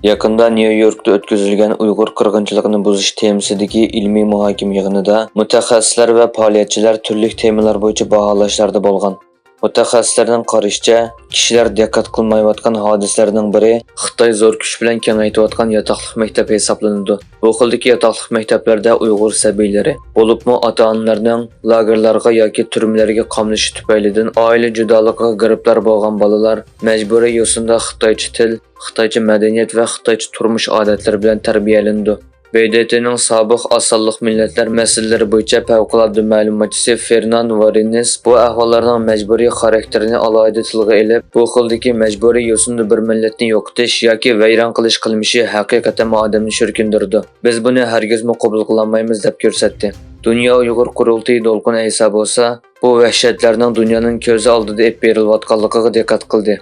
Yaqında Nyu-Yorkda o'tkazilgan Uyg'ur qirg'inchiligini buzish temasidagi ilmiy muhokama yig'inida mutaxassislar va faoliyatchilar turli temalar bo'yicha baholashlarda bo'lgan. Mutaxassislarning qarashicha, kishilar diqqat qilmayotgan hodisalarning biri Xitoy zo'r kuch bilan kengaytayotgan yotoqliq maktab hisoblanadi. Bu xildagi yotoqliq maktablarda Uyg'ur sabiylari, bo'libmi ota-onalarning lagerlarga yoki turmalarga qamalishi tufaylidan oila judoligiga giribdor bo'lgan bolalar majburiy yo'sinda Xitoycha til, Xitoycha madaniyat va Xitoycha turmush odatlari bilan tarbiyalandi. BDT'ning sobiq osonliq millatlar masalalari bo'yicha favqulodda ma'lumotchisi Fernand Varines bu ahvollarning majburiy xarakterini alohida tilga olib, bu xildagi majburiy yo'sinda bir millatni yo'qotish yoki vayron qilish qilmishi haqiqatan odamni shirkindirdi. Biz buni hargizmi qabul qilmaymiz deb ko'rsatdi. Dunyo Uyg'ur qurultiyi to'lqini esa bo'lsa, bu vahshatlarning dunyoning ko'zi oldida ep berilayotganligiga diqqat qildi.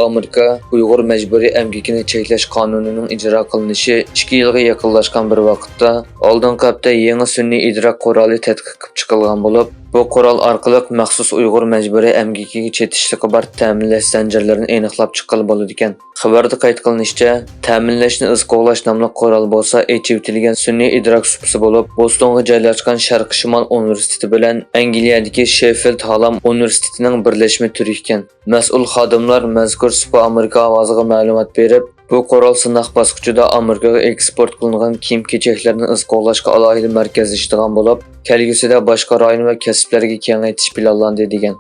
Amerika Uyg'ur majburiy emgakini cheklash qonunining ijro qilinishi 2 yilga yaqinlashgan bir vaqtda oldingi hafta yangi sun'iy idrok quroli tadqiq qilib chiqilgan bo'lib, bu qurol orqali maxsus Uyg'ur majburiy emgakiga chetishligi bor ta'minlash zanjirlarini aniqlab chiqqan bo'ladi ekan. Xabarda qayd qilinishicha, ta'minlashni izqo'g'lash nomli qurol bo'lsa, echivitilgan sun'iy idrok supsi bo'lib, Bostonga joylashgan Sharq Shimol universiteti bilan Angliyadagi Sheffield Hallam universitetining birlashma turi ekan. Mas'ul xodimlar mazkur supa Amerika ovoziga ma'lumot berib, bu qurol sinaq bosqichida Amerikaga eksport qilingan kiyim-kechaklarni izqo'g'lashga alohida markazlashtirgan bo'lib, kelgusida boshqa rayon va kasblarga kengaytirish planlandi degan.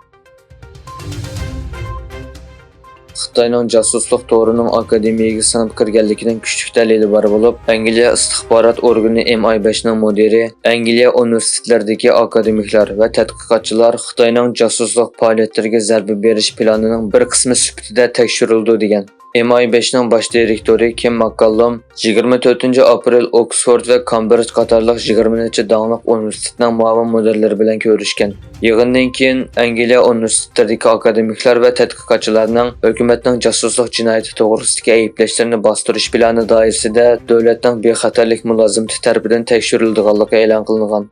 Xitoyning josuslik to'rining akademiyaga sinib kirganligining kuchli dalili bor bo'lib, Angliya istixborot organi MI5 ning mudiri, Angliya universitetlaridagi akademiklar va tadqiqotchilar Xitoyning josuslik faoliyatlariga zarba berish planining bir qismi sifatida tekshirildi degan. MI5 ning bosh direktori Kim McCallum 24 aprel Oxford va Cambridge qatorliq 20 necha donglik universitetning muavin mudirlari bilan ko'rishgan. Yig'indan keyin Angliya universitetlaridagi akademiklar va tadqiqotchilarning hukumatning josuslik jinoyati to'g'risidagi ayblashlarini bostirish plani doirasida davlatning bexatarlik mulozimati tomonidan tekshirilganligi e'lon qilingan.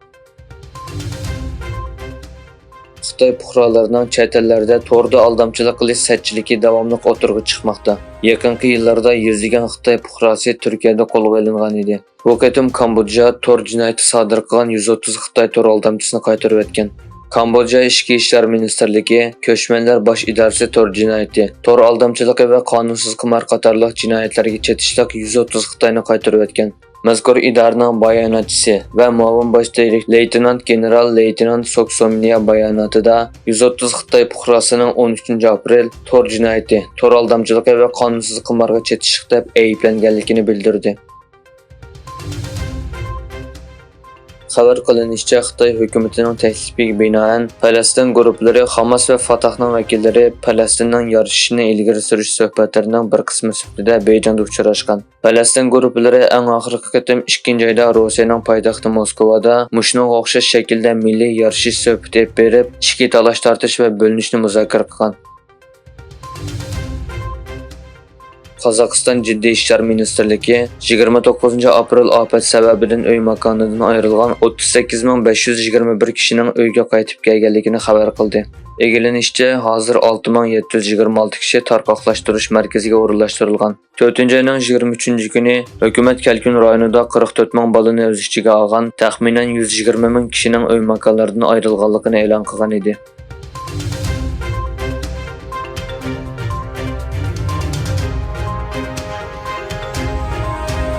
Xitoy fuqarolarining chet ellarda to'g'ri aldamchilik qilish satchiligi davomli o'tirg'i chiqmoqda. Yaqinqi yillarda yuzlagan Xitoy fuqarosi Turkiyada qo'lga olingan edi. Bu qatim Kambodja to'r jinoyati sodir qilgan 130 Xitoy to'r aldamchisini qaytarib o'tgan. Kambodja Ichki ishlar ministrligi Ko'chmanlar bosh idorasi to'r jinoyati, to'r aldamchiligi va qonunsiz qimor qatorliq jinoyatlarga chetishlik 130 Xitoyni qaytarib o'tgan. Mazkur idoraning bayonotchisi va muavin bosh direktor leytenant general leytenant Soksomniya bayonotida 130 Xitoy fuqarosining 13 aprel to'r jinoyati, to'r aldamchiligi va qonunsiz qimorga chetishlik deb ayblanganligini bildirdi. Xabar qilinishicha, Xitoy hukumatining taklifiga binoan Falastin guruhlari Hamas va Fatahning vakillari Falastinning yarashishini ilgari surish suhbatlarining bir qismi sifatida Beijingda uchrashgan. Falastin guruhlari eng oxirgi qatim 2-oyda Rossiyaning poytaxti Moskvada mushunga o'xshash shaklda milliy yarashish suhbati berib, ichki talash tortish va bo'linishni muzokara qilgan. Qozog'iston Jiddiy ishlar ministrligi 29 aprel ofat sababidan uy makonidan ayrilgan 38521 kishining uyga qaytib kelganligini xabar qildi. Egilanishicha, hozir 6726 kishi tarqoqlashtirish markaziga o'rinlashtirilgan. 4-oyning 23 kuni hukumat Kalkun rayonida 44 ming bolani o'z ichiga olgan taxminan 120 ming kishining uy makonlaridan ayrilganligini e'lon qilgan edi.